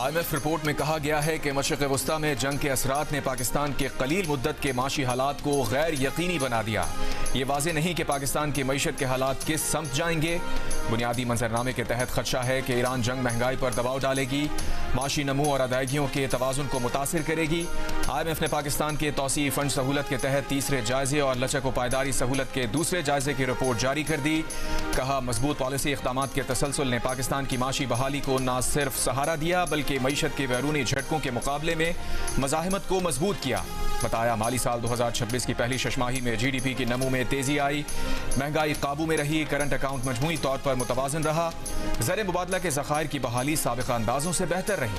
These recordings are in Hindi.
IMF रिपोर्ट में कहा गया है कि मशरिक़ वस्ता में जंग के असरात ने पाकिस्तान के कलील मुद्दत के माशी हालात को गैर यकीनी बना दिया। ये वाज़ेह नहीं कि पाकिस्तान की मईशत के हालात किस समत जाएंगे। बुनियादी मंजरनामे के तहत खदशा है कि ईरान जंग महंगाई पर दबाव डालेगी, माशी नमू और अदायगियों के तवाज़ुन को मुतासिर करेगी। IMF ने पाकिस्तान के तौसीई फंड सहूलत के तहत तीसरे जायजे और लचक व पायदारी सहूलत के दूसरे जायजे की रिपोर्ट जारी कर दी। कहा, मजबूत पॉलिसी इक़दाम के तसलसल ने पाकिस्तान की माशी बहाली को न सिर्फ सहारा दिया बल्कि मईशत के बैरूनी झटकों के मुकाबले में मज़ाहमत को मजबूत किया। बताया, माली साल 2026 की पहली छमाही में GDP की नमू में तेजी आई, महंगाई काबू में रही, करंट अकाउंट मजमूई तौर पर मुतवाज़न रहा, ज़र मुबादला के ज़खायर की बहाली साबिक़ा अंदाजों से बेहतर रही।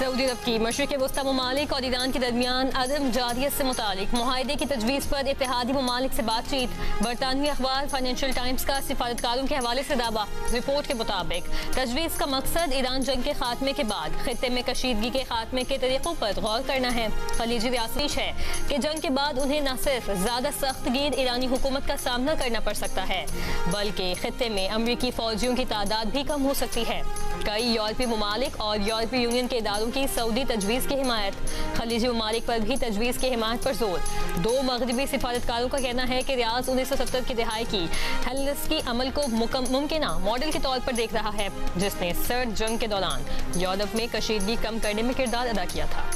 सऊदी अरब की मशरिक़ वस्ता ममालिक और ईरान के दरमियान अदम जारियत से मुतालिक मुआहदे की तजवीज़ पर इत्तेहादी ममालिक से बातचीत। बरतानवी अखबार फाइनेंशियल टाइम्स का सिफारतकारों के हवाले से दावा। रिपोर्ट के मुताबिक तजवीज़ का मकसद ईरान जंग के खात्मे के बाद खित्ते में कशीदगी के खात्मे के तरीक़ों पर गौर करना है। खलीजी रियासत है कि जंग के बाद उन्हें न सिर्फ ज़्यादा सख्त गिर ईरानी हुकूमत का सामना करना पड़ सकता है बल्कि खित्ते में अमरीकी फौजियों की तादाद भी कम हो सकती है। कई यूरोपीय ममालिक और यूरोपीय यूनियन के इदारों की सऊदी तजवीज़ की हिमायत। खलीजी ममालिक पर भी तजवीज़ की हिमायत पर जोर। दो मगरबी सिफारतकारों का कहना है कि रियाज 1970 की दिहाई की हेल्सिंकी अमल को मुमकिन मॉडल के तौर पर देख रहा है, जिसने सर्द जंग के दौरान यूरोप में कशीदगी कम करने में किरदार अदा किया था।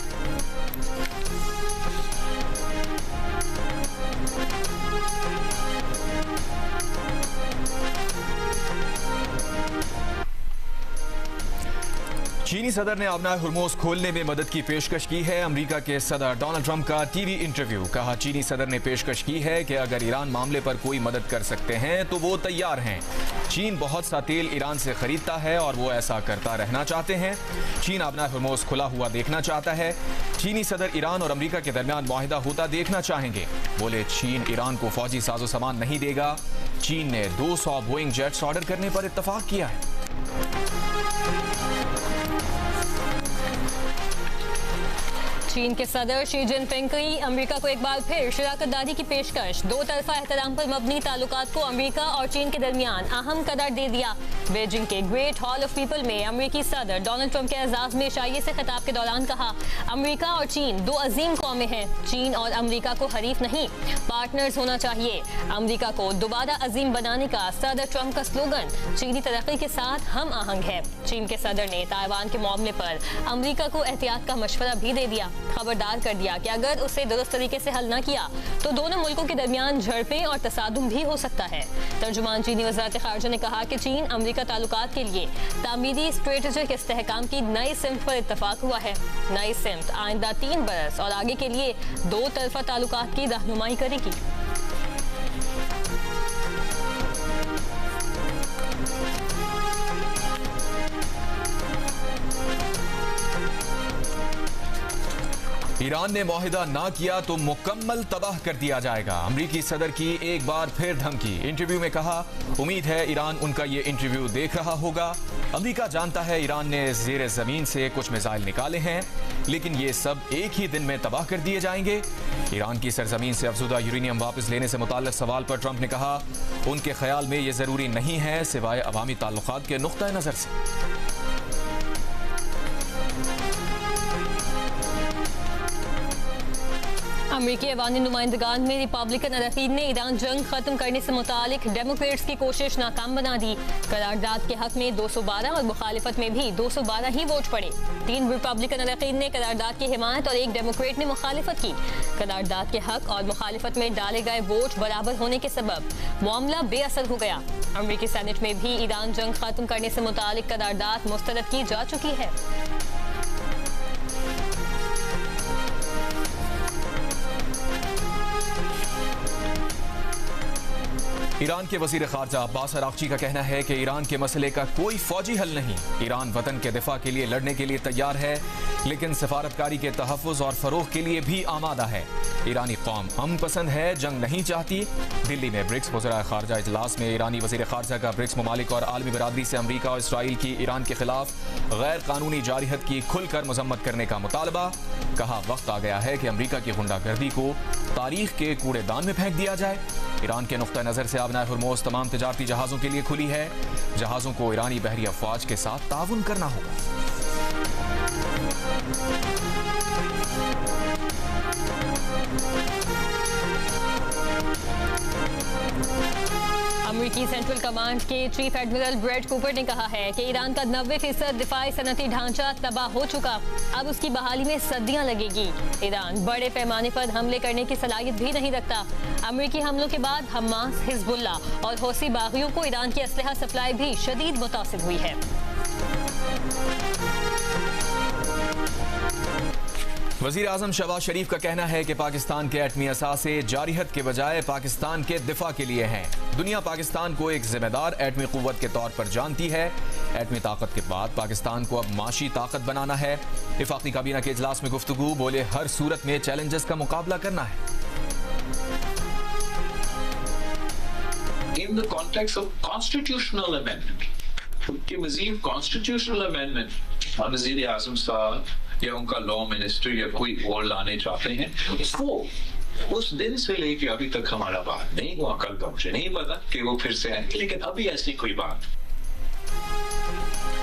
चीनी सदर ने अपना हुर्मुज़ खोलने में मदद की पेशकश की है। अमेरिका के सदर डोनाल्ड ट्रंप का टीवी इंटरव्यू। कहा, चीनी सदर ने पेशकश की है कि अगर ईरान मामले पर कोई मदद कर सकते हैं तो वो तैयार हैं। चीन बहुत सा तेल ईरान से खरीदता है और वो ऐसा करता रहना चाहते हैं। चीन अपना हुर्मुज़ खुला हुआ देखना चाहता है। चीनी सदर ईरान और अमेरिका के दरमियान मुआहिदा होता देखना चाहेंगे। बोले, चीन ईरान को फौजी साजो सामान नहीं देगा। चीन ने 200 बोइंग जेट्स ऑर्डर करने पर इत्तफाक किया है। चीन के सदर शी जिनपिंग की अमेरिका को एक बार फिर शराकतदारी की पेशकश। दो तरफा एहतराम पर मबनी ताल्लुकात को अमेरिका और चीन के दरमियान अहम करार दे दिया। बीजिंग के ग्रेट हॉल ऑफ पीपल में अमेरिकी सदर डोनाल्ड ट्रंप के एजाज में शायरी से खिताब के दौरान कहा, अमेरिका और चीन दो अजीम कौमें हैं। चीन और अमेरिका को हरीफ नहीं, पार्टनर्स होना चाहिए। अमेरिका को दोबारा अजीम बनाने का सदर ट्रंप का स्लोगन चीनी तरक्की के साथ हम आहंग है। चीन के सदर ने ताइवान के मामले पर अमेरिका को एहतियात का मशवरा भी दे दिया। खबरदार कर दिया कि अगर उसे दुरुस्त तरीके से हल न किया तो दोनों मुल्कों के दरमियान झड़पें और तसादुम भी हो सकता है। तर्जुमान चीनी वज़ारत ख़ारिजा ने कहा कि चीन अमेरिका ताल्लुकात के लिए तामीरी स्ट्रेटेजिक इस्तेहकाम की नई सिमत पर इत्तफाक हुआ है। नई सिमत आइंदा 3 बरस और आगे के लिए दो तरफा ताल्लुकात की रहनुमाई करेगी। ईरान ने मुआहिदा ना किया तो मुकम्मल तबाह कर दिया जाएगा। अमरीकी सदर की एक बार फिर धमकी। इंटरव्यू में कहा, उम्मीद है ईरान उनका ये इंटरव्यू देख रहा होगा। अमरीका जानता है ईरान ने ज़ेरे ज़मीन से कुछ मिसाइल निकाले हैं, लेकिन ये सब एक ही दिन में तबाह कर दिए जाएंगे। ईरान की सरजमीन से अफजुदा यूरेनियम वापस लेने से मुताल्लिक सवाल पर ट्रंप ने कहा, उनके ख्याल में ये ज़रूरी नहीं है सिवाय अवामी ताल्लुकात के नुक्ता नज़र से। अमेरिकी अवामी नुमाइंदगान में रिपब्लिकन अरकान ने ईरान जंग खत्म करने से मुतालिक डेमोक्रेट्स की कोशिश नाकाम बना दी। करारदाद के हक में 212 और मुखालिफत में भी 212 ही वोट पड़े। 3 रिपब्लिकन अरकान ने करारदाद की हिमायत और 1 डेमोक्रेट ने मुखालिफत की। करारदाद के हक और मुखालिफत में डाले गए वोट बराबर होने के सबब मामला बेअसर हो गया। अमेरिकी सेनेट में भी ईरान जंग खत्म करने से मुतालिक करारदाद मुस्तरद की जा चुकी है। ईरान के वजीर खारजा अब्बास अरागची का कहना है कि ईरान के मसले का कोई फौजी हल नहीं। ईरान वतन के दिफा के लिए लड़ने के लिए तैयार है, लेकिन सफारतकारी के तहफ़्फ़ुज़ और फ़रोग़ के लिए भी आमादा है। ईरानी कौम अमन पसंद है, जंग नहीं चाहती। दिल्ली में ब्रिक्स वज़ीर खारजा इजलास में ईरानी वज़ीर खारजा का ब्रिक्स ममालिक और आलमी बरादरी से अमरीका और इसराइल की ईरान के खिलाफ गैर कानूनी जारहत की खुलकर मजम्मत करने का मुतालबा। कहा वक्त आ गया है कि अमरीका की गुंडागर्दी को तारीख के कूड़ेदान में फेंक दिया जाए। ईरान के नुक्ता नज़र से आबनाए हुर्मुज़ तमाम तिजारती जहाज़ों के लिए खुली है। जहाज़ों को ईरानी बहरी अफवाज के साथ ताउन करना होगा। अमेरिकी सेंट्रल कमांड के चीफ एडमिरल ब्रैड कूपर ने कहा है कि ईरान का 90% दिफाई सनती ढांचा तबाह हो चुका, अब उसकी बहाली में सदियां लगेगी। ईरान बड़े पैमाने पर हमले करने की सलाहियत भी नहीं रखता। अमेरिकी हमलों के बाद हमास, हिजबुल्ला और हौसी बागियों को ईरान की असलहा सप्लाई भी शदीद मुतासिर हुई है। वज़ीर आज़म शहबाज शरीफ का कहना है कि पाकिस्तान के एटमी असासे जारहत के बजाय पाकिस्तान के दिफा के लिए हैं। दुनिया पाकिस्तान को एक जिम्मेदार एटमी क़ुव्वत के तौर पर जानती है। एटमी ताकत के बाद पाकिस्तान को अब माशी ताकत बनाना है। वफाकी काबीना के इजलास में गुफ्तगू, बोले हर सूरत में चैलेंजेस का मुकाबला करना है। In the context of constitutional amendment, कि मज़ीद constitutional amendment वज़ीर आज़म साहब या उनका लॉ मिनिस्टर या कोई और लाने चाहते हैं, वो उस दिन से लेके अभी तक हमारा बात नहीं हुआ। कल का मुझे नहीं पता कि वो फिर से आएंगे, लेकिन अभी ऐसी कोई बात।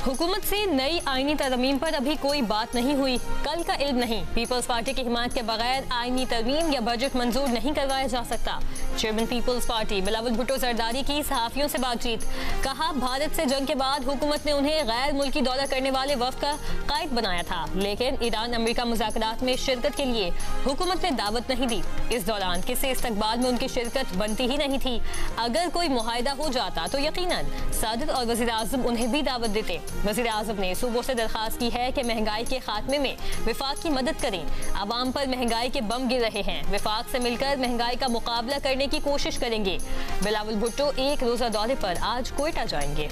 हुकूमत से नई आईनी तरमीम पर अभी कोई बात नहीं हुई, कल का इल्म नहीं। पीपल्स पार्टी की हिमायत के बगैर आईनी तरमीम या बजट मंजूर नहीं करवाया जा सकता। चेयरमैन पीपल्स पार्टी बिलावल भुट्टो जरदारी की सहाफियों से बातचीत, कहा भारत से जंग के बाद हुकूमत ने उन्हें गैर मुल्की दौरा करने वाले वफ्द का कायद बनाया था, लेकिन ईरान अमेरिका मुज़ाकरात में शिरकत के लिए हुकूमत ने दावत नहीं दी। इस दौरान किसी इस्तकबाल में उनकी शिरकत बनती ही नहीं थी। अगर कोई मुआहिदा हो जाता तो यकीनन सदर और वज़ीर आज़म उन्हें भी दावत देते। वज़ीर आज़म ने सूबों से दरख्वास्त की है कि महंगाई के खात्मे में विफाक की मदद करें। अवाम पर महंगाई के बम गिर रहे हैं, विफाक से मिलकर महंगाई का मुकाबला करने की कोशिश करेंगे। बिलावल भुट्टो एक रोजा दौरे पर आज कोयटा जाएंगे।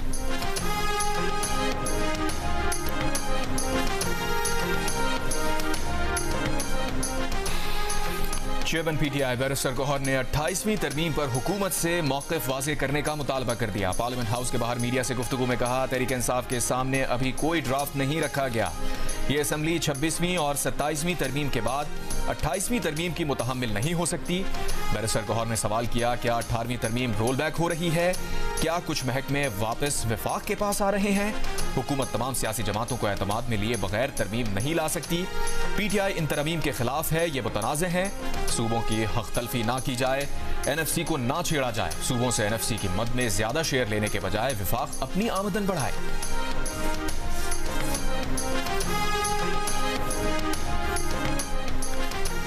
चेयरमैन पीटीआई बैरिस्टर गौहर ने 28वीं तरमीम पर हुकूमत से मौक़िफ़ वाज़ेह करने का मुतालबा कर दिया। पार्लियामेंट हाउस के बाहर मीडिया से गुफ्तगू में कहा, तहरीक इंसाफ के सामने अभी कोई ड्राफ्ट नहीं रखा गया। ये असम्बली 26वीं और 27वीं तरमीम के बाद 28वीं तरमीम की मुतहम्मिल नहीं हो सकती। बैरिस्टर गौहर ने सवाल किया, क्या 18वीं तरमीम रोल बैक हो रही है? क्या कुछ महकमे वापस वफाक के पास आ रहे हैं? हुकूमत तमाम सियासी जमातों को एतमाद में लिए बगैर तरमीम नहीं ला सकती। पीटीआई इन तरमीम के खिलाफ है, ये मुतनाज़ हैं। सूबों की हक तलफी ना की जाए, एनएफसी को ना छेड़ा जाए। सूबों से एनएफसी की मद में ज्यादा शेयर लेने के बजाय विफाक अपनी आमदन बढ़ाए।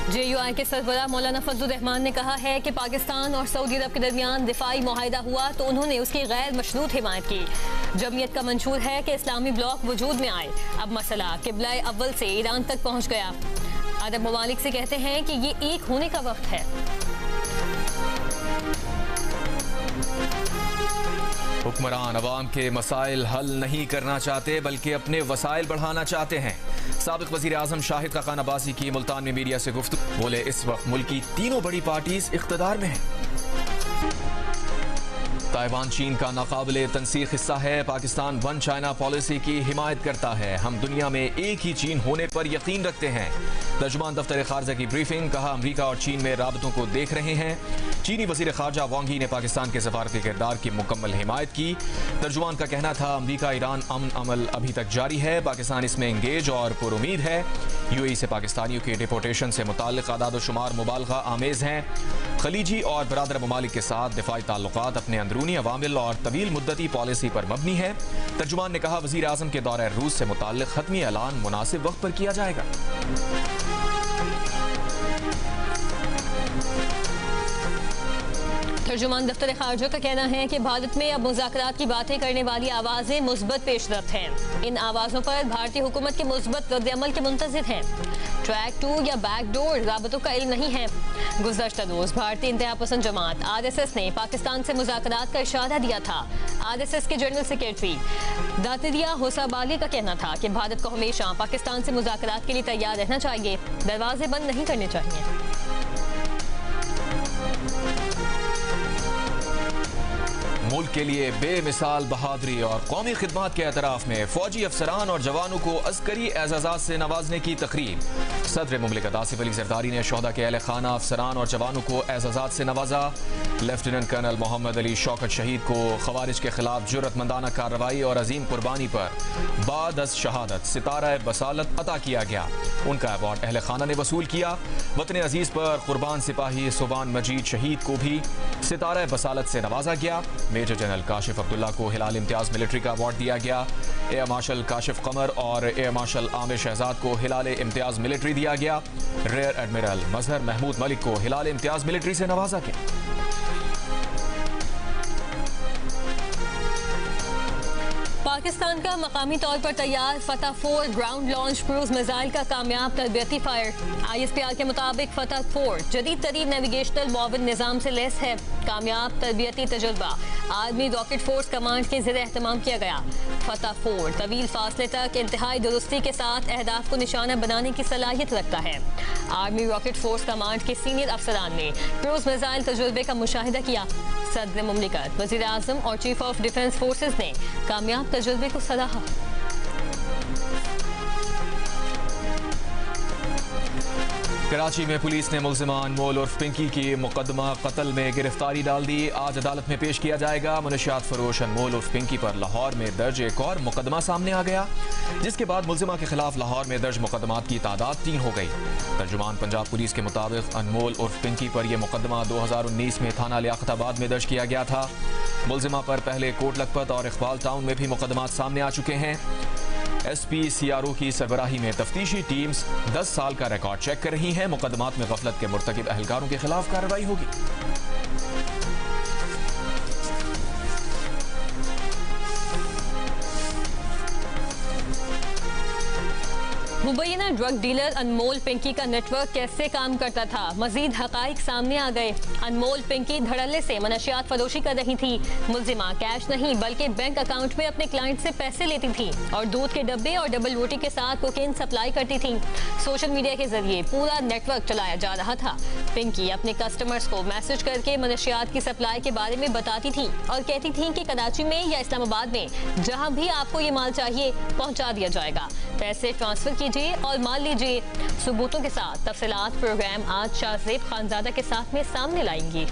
JUI के सरबराह मौलाना फजलुर रहमान ने कहा है कि पाकिस्तान और सऊदी अरब के दरमियान दिफाई मुआहिदा हुआ तो उन्होंने उसकी गैर मशरूत हिमायत की। जमीयत का मंशूर है कि इस्लामी ब्लॉक वजूद में आए। अब मसला किबला अव्वल से ईरान तक पहुँच गया। अरब ममालिक से कहते हैं कि ये एक होने का वक्त है। हुक्मरान अवाम के मसाइल हल नहीं करना चाहते बल्कि अपने वसाइल बढ़ाना चाहते हैं। साबिक वज़ीर आज़म शाहिद खाकान अब्बासी की मुल्तान में मीडिया से गुफ्तगू, बोले इस वक्त मुल्क की तीनों बड़ी पार्टीज इख्तिदार में हैं। ताइवान चीन का नाकाबिले तनसीख हिस्सा है। पाकिस्तान वन चाइना पॉलिसी की हिमायत करता है। हम दुनिया में एक ही चीन होने पर यकीन रखते हैं। तर्जुमान दफ्तर खारजा की ब्रीफिंग, कहा अमरीका और चीन में राबतों को देख रहे हैं। चीनी वज़ीर खारजा वांग यी ने पाकिस्तान के सफारती किरदार की मुकम्मल हिमायत की। तर्जुमान का कहना था, अमरीका ईरान अमन अमल अभी तक जारी है, पाकिस्तान इसमें इंगेज और पुरुमीद है। UAE से पाकिस्तानियों की डिपोर्टेशन से मुताल्लिक़ आदाद शुमार मुबालगा आमेज हैं। खलीजी और बरादर ममालिक के साथ दिफाई ताल्लुकात अपने अंदरूनी अवामिल और तवील मुद्दती पॉलिसी पर मबनी है। तर्जुमान ने कहा, वज़ीर आज़म के दौरे रूस से मुताल्लिक़ हतमी ऐलान मुनासिब वक्त पर किया जाएगा। तर्जुमान दफ्तर खारजा का कहना है कि भारत में अब मुज़ाकरात की बातें करने वाली आवाज़ें मुस्बत पेशरफ्त हैं। इन आवाज़ों पर भारतीय हुकूमत के मुस्बत रद्द-ए-अमल के मुंतज़िर हैं। ट्रैक 2 या बैकडोर राबतों का इल्म नहीं है। गुज़श्ता रोज भारतीय इंतहा पसंद जमात RSS ने पाकिस्तान से मुज़ाकरात का इशारा दिया था। RSS के जनरल सेक्रेटरी दातिया होसाबाली का कहना था कि भारत को हमेशा पाकिस्तान से मुज़ाकरात के लिए तैयार रहना चाहिए, दरवाजे बंद नहीं करने चाहिए। मुल्क के लिए बेमिसाल बहादुरी और कौमी खिदमत के एतराफ़ में फौजी अफसरान और जवानों को अस्करी एजाज़ात से नवाजने की तकरीब। सदर मुमलिकत आसिफ अली जरदारी ने शोहदा के अहले खाना अफसरान और जवानों को एजाज़ात से नवाजा। लेफ्टिनेंट कर्नल मोहम्मद अली शौकत शहीद को खवारिज के खिलाफ जुर्रतमंदाना कार्रवाई और अजीम कुर्बानी पर बाद अज़ शहादत सितारा बसालत अता किया गया। उनका अवार्ड अहले खाना ने वसूल किया। वतन अजीज़ पर कुर्बान सिपाही सुबान मजीद शहीद को भी सितारा बसालत से नवाजा गया। मेजर जनरल काशिफ अब्दुल्ला को हिलाल इम्तियाज मिलिट्री का अवार्ड दिया गया। एयर मार्शल काशिफ कमर और एयर मार्शल आमिर शहजाद को हिलाल इम्तियाज मिलिट्री दिया गया। रेयर एडमिरल मजहर महमूद मलिक को हिलाल इम्तियाज मिलिट्री से नवाजा गया। पाकिस्तान का मकामी तौर पर तैयार फतह 4 ग्राउंड लॉन्च क्रूज मिसाइल का कामयाब तरबियती फायर। ISPR के मुताबिक फतह 4 जदीद तरीन नेविगेशनल मुआविन निज़ाम से लैस है। कामयाब तरबियती तजुर्बा आर्मी रॉकेट फोर्स कमांड के ज़ेर एहतमाम किया गया। फतह 4 तवील फासले तक इंतहाई दुरुस्ती के साथ अहदाफ को निशाना बनाने की सलाहियत रखता है। आर्मी रॉकेट फोर्स कमांड के सीनियर अफसरान ने क्रूज मिसाइल तजुर्बे का मुशाहिदा किया। सदर मुमलिकत, वज़ीर आज़म और चीफ ऑफ डिफेंस फोर्सेज ने कामयाब तजुर्बे को सराहा। कराची में पुलिस ने मुल्जिमा अनमोल उर्फ पिंकी की मुकदमा कत्ल में गिरफ्तारी डाल दी। आज अदालत में पेश किया जाएगा। मुनशियात फरोश अनमोल उर्फ पिंकी पर लाहौर में दर्ज एक और मुकदमा सामने आ गया, जिसके बाद मुल्जिमा के खिलाफ लाहौर में दर्ज मुकदमात की तादाद 3 हो गई। तर्जुमान पंजाब पुलिस के मुताबिक अनमोल उर्फ पिंकी पर यह मुकदमा 2019 में थाना लियाकताबाद में दर्ज किया गया था। मुल्जिमा पर पहले कोट लखपत और इकबाल टाउन में भी मुकदमात सामने आ चुके हैं। SP CRO की सरबराही में तफ्तीशी टीम्स 10 साल का रिकॉर्ड चेक कर रही हैं। मुकदमात में गफलत के मुर्तकिब अहलकारों के खिलाफ कार्रवाई होगी। मुबैना ड्रग डीलर अनमोल पिंकी का नेटवर्क कैसे काम करता था, मजीद हकाइक सामने आ गए। अनमोल पिंकी धड़ल्ले से मनशियात फरोशी कर रही थी। मुल्जिमा कैश नहीं बल्कि बैंक अकाउंट में अपने क्लाइंट से पैसे लेती थी और दूध के डब्बे और डबल रोटी के साथ कोकेन सप्लाई करती थी। सोशल मीडिया के जरिए पूरा नेटवर्क चलाया जा रहा था। पिंकी अपने कस्टमर्स को मैसेज करके मनशियात की सप्लाई के बारे में बताती थी और कहती थी कि कराची में या इस्लामाबाद में जहां भी आपको ये माल चाहिए पहुंचा दिया जाएगा। पैसे ट्रांसफर कीजिए और माल लीजिए। सबूतों के साथ तफसीलात प्रोग्राम आज शाहजेब खानजादा के साथ में सामने लाएंगी।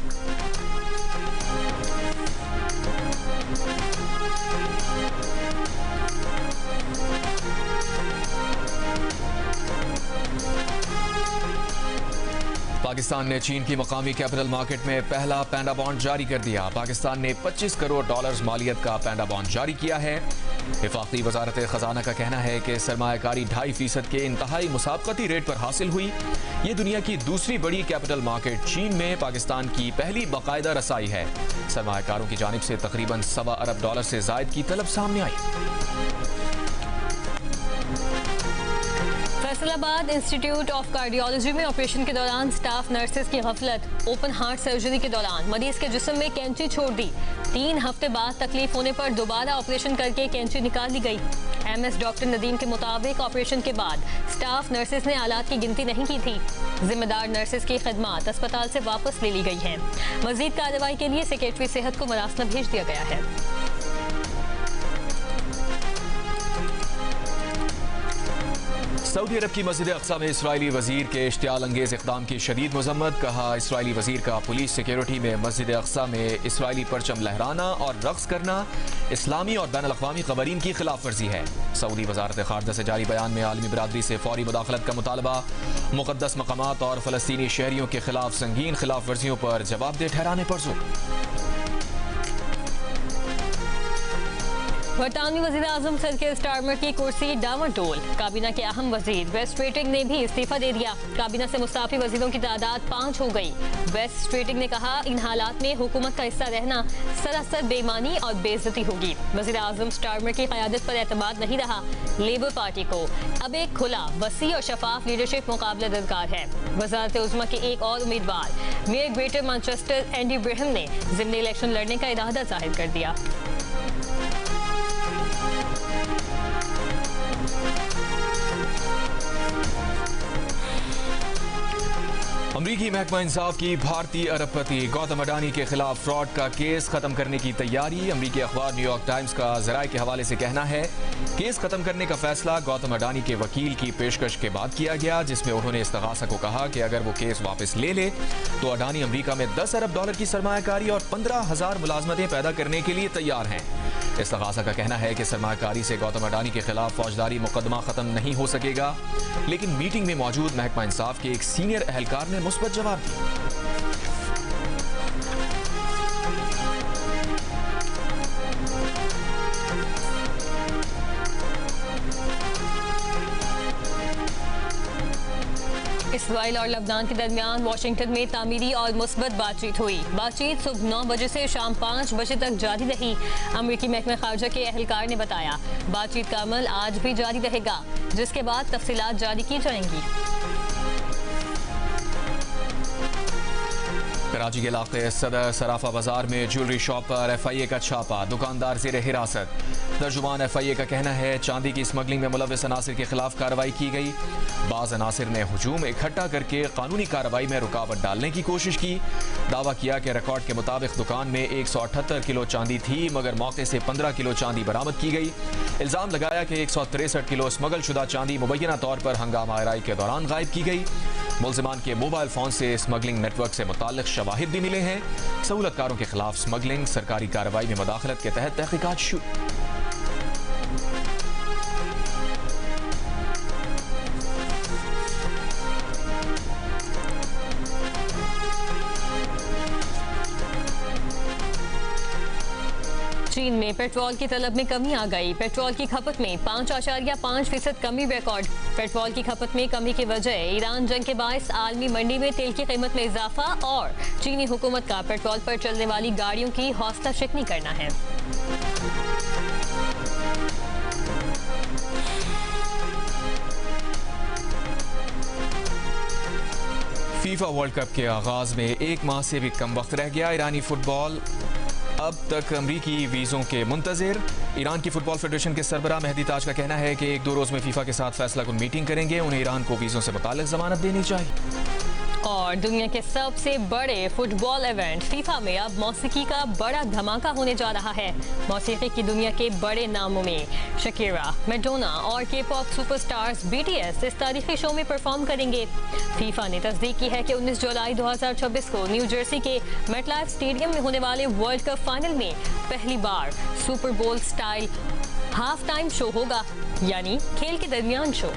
पाकिस्तान ने चीन की मकामी कैपिटल मार्केट में पहला पैंडा बॉन्ड जारी कर दिया। पाकिस्तान ने 25 करोड़ डॉलर्स मालियत का पैंडा बॉन्ड जारी किया है। वफाकी वजारत खजाना का कहना है कि सरमायाकारी 2.5% के इंतहाई मुसाबकती रेट पर हासिल हुई। ये दुनिया की दूसरी बड़ी कैपिटल मार्केट चीन में पाकिस्तान की पहली बाकायदा रसाई है। सरमायाकारों की जानिब से तकरीबन $1.25 अरब से जायद की तलब सामने आई। फैसलाबाद इंस्टीट्यूट ऑफ कार्डियोलॉजी में ऑपरेशन के दौरान स्टाफ नर्सेज की गफलत। ओपन हार्ट सर्जरी के दौरान मरीज के जिस्म में कैंची छोड़ दी। 3 हफ्ते बाद तकलीफ होने पर दोबारा ऑपरेशन करके कैंची निकाल ली गई। MS डॉक्टर नदीम के मुताबिक ऑपरेशन के बाद स्टाफ नर्सेज ने आलात की गिनती नहीं की थी। जिम्मेदार नर्सेज की खिदमत अस्पताल से वापस ले ली गई है। मजीद कार्रवाई के लिए सेक्रेटरी सेहत को मरासला भेज दिया गया है। सऊदी अरब की मस्जिद अक्सा में इसराइली वजीर के इश्तियाल अंगेज इक़दाम की शदीद मजम्मत। कहा, इसराइली वजीर का पुलिस सिक्योरिटी में मस्जिद अक्सा में इसराइली परचम लहराना और रक्स करना इस्लामी और बैन अल-अक़वामी क़वानीन की खिलाफ वर्जी है। सऊदी वजारत ख़ारजा से जारी बयान में आलमी बिरादरी से फौरी मुदाखलत का मुतालबा। मुक़द्दस मकामात और फ़लस्तीनी शहरियों के खिलाफ संगीन खिलाफ वर्जियों पर जवाबदेह ठहराने पर जोर। बरतानवी वजीर आजम सर के स्टारमर की कुर्सी डामाडोल। काबीना के अहम वजीर वेस्ट स्ट्रेटिंग ने भी इस्तीफा दे दिया। काबीना से मुस्ताफी वजीरों की तादाद 5 हो गई। वेस्ट स्ट्रेटिंग ने कहा, इन हालात में हुकूमत का हिस्सा रहना सरासर बेईमानी और बेइज्जती होगी। वजीर आजम स्टारमर की क़यादत पर एतमाद नहीं रहा। लेबर पार्टी को अब एक खुला, वसी और शफाफ लीडरशिप मुकाबला दरकार है। वजारत उज़्मा के एक और उम्मीदवार मेयर ग्रेटर मैनचेस्टर एंडी ब्रहम ने ज़िमनी इलेक्शन लड़ने का इरादा जाहिर कर दिया। अमरीकी महकमा इंसाफ की भारतीय अरबपति गौतम अडानी के खिलाफ फ्रॉड का केस खत्म करने की तैयारी। अमरीकी अखबार न्यूयॉर्क टाइम्स का ज़राए के हवाले से कहना है, केस खत्म करने का फैसला गौतम अडानी के वकील की पेशकश के बाद किया गया, जिसमें उन्होंने इस्तगासा को कहा कि अगर वो केस वापस ले ले तो अडानी अमरीका में $10 अरब की सरमायाकारी और 15,000 मुलाजमतें पैदा करने के लिए तैयार हैं। इस्तगासा का कहना है कि सरमायाकारी से गौतम अडानी के खिलाफ फौजदारी मुकदमा खत्म नहीं हो सकेगा, लेकिन मीटिंग में मौजूद महकमा इंसाफ के एक सीनियर एहलकार ने मुस्बत जवाब दिया। इसराइल और लबनान के दरमियान वाशिंगटन में तामीरी और मुस्बत बातचीत हुई। बातचीत सुबह 9 बजे से शाम 5 बजे तक जारी रही। अमरीकी महकमा खारजा के एहलकार ने बताया, बातचीत का अमल आज भी जारी रहेगा, जिसके बाद तफसीलात जारी की जाएंगी। कराची के इलाके सदर सराफा बाजार में ज्वेलरी शॉप पर FIA का छापा, दुकानदार जेर हिरासत। तर्जुमान FIA का कहना है, चांदी की स्मगलिंग में मुलव्वस अनासिर के खिलाफ कार्रवाई की गई। बाज अनासिर ने हुजूम इकट्ठा करके कानूनी कार्रवाई में रुकावट डालने की कोशिश की। दावा किया कि रिकॉर्ड के मुताबिक दुकान में 178 किलो चांदी थी, मगर मौके से 15 किलो चांदी बरामद की गई। इल्जाम लगाया कि 163 किलो स्मगल शुदा चांदी मुबैना तौर पर हंगामा आराई के दौरान गायब की गई। मुल्जिमान के मोबाइल फोन से स्मगलिंग नेटवर्क से मुताल्लिक शवाहिद भी मिले हैं। सहूलतकारों के खिलाफ स्मगलिंग सरकारी कार्रवाई में मुदाखलत के तहत तहकीकात शुरू। चीन में पेट्रोल की तलब में कमी आ गई। पेट्रोल की खपत में 5.5% कमी रिकॉर्ड। पेट्रोल की खपत में कमी की वजह ईरान जंग के बायस आलमी मंडी में तेल की कीमत में इजाफा और चीनी हुकूमत का पेट्रोल पर चलने वाली गाड़ियों की हौसला शिकनी करना है। फीफा वर्ल्ड कप के आगाज में एक माह से भी कम वक्त रह गया। ईरानी फुटबॉल अब तक अमरीकी वीज़ों के मुंतज़िर। ईरान की फुटबॉल फेडरेशन के सरबराह मेहदी ताज का कहना है कि 1-2 रोज में फीफा के साथ फैसला कुन मीटिंग करेंगे। उन्हें ईरान को वीज़ों से मुताल्लिक जमानत देनी चाहिए। और दुनिया के सबसे बड़े फुटबॉल इवेंट फीफा में अब मौसीकी का बड़ा धमाका होने जा रहा है। मौसीकी की दुनिया के बड़े नामों में शकीरा, मैडोना और के-पॉप सुपरस्टार्स BTS इस तारीखी शो में परफॉर्म करेंगे। फीफा ने तस्दीक की है कि 19 जुलाई 2026 को न्यू जर्सी के मेटलाइफ स्टेडियम में होने वाले वर्ल्ड कप फाइनल में पहली बार सुपर बोल स्टाइल हाफ टाइम शो होगा, यानी खेल के दरमियान शो।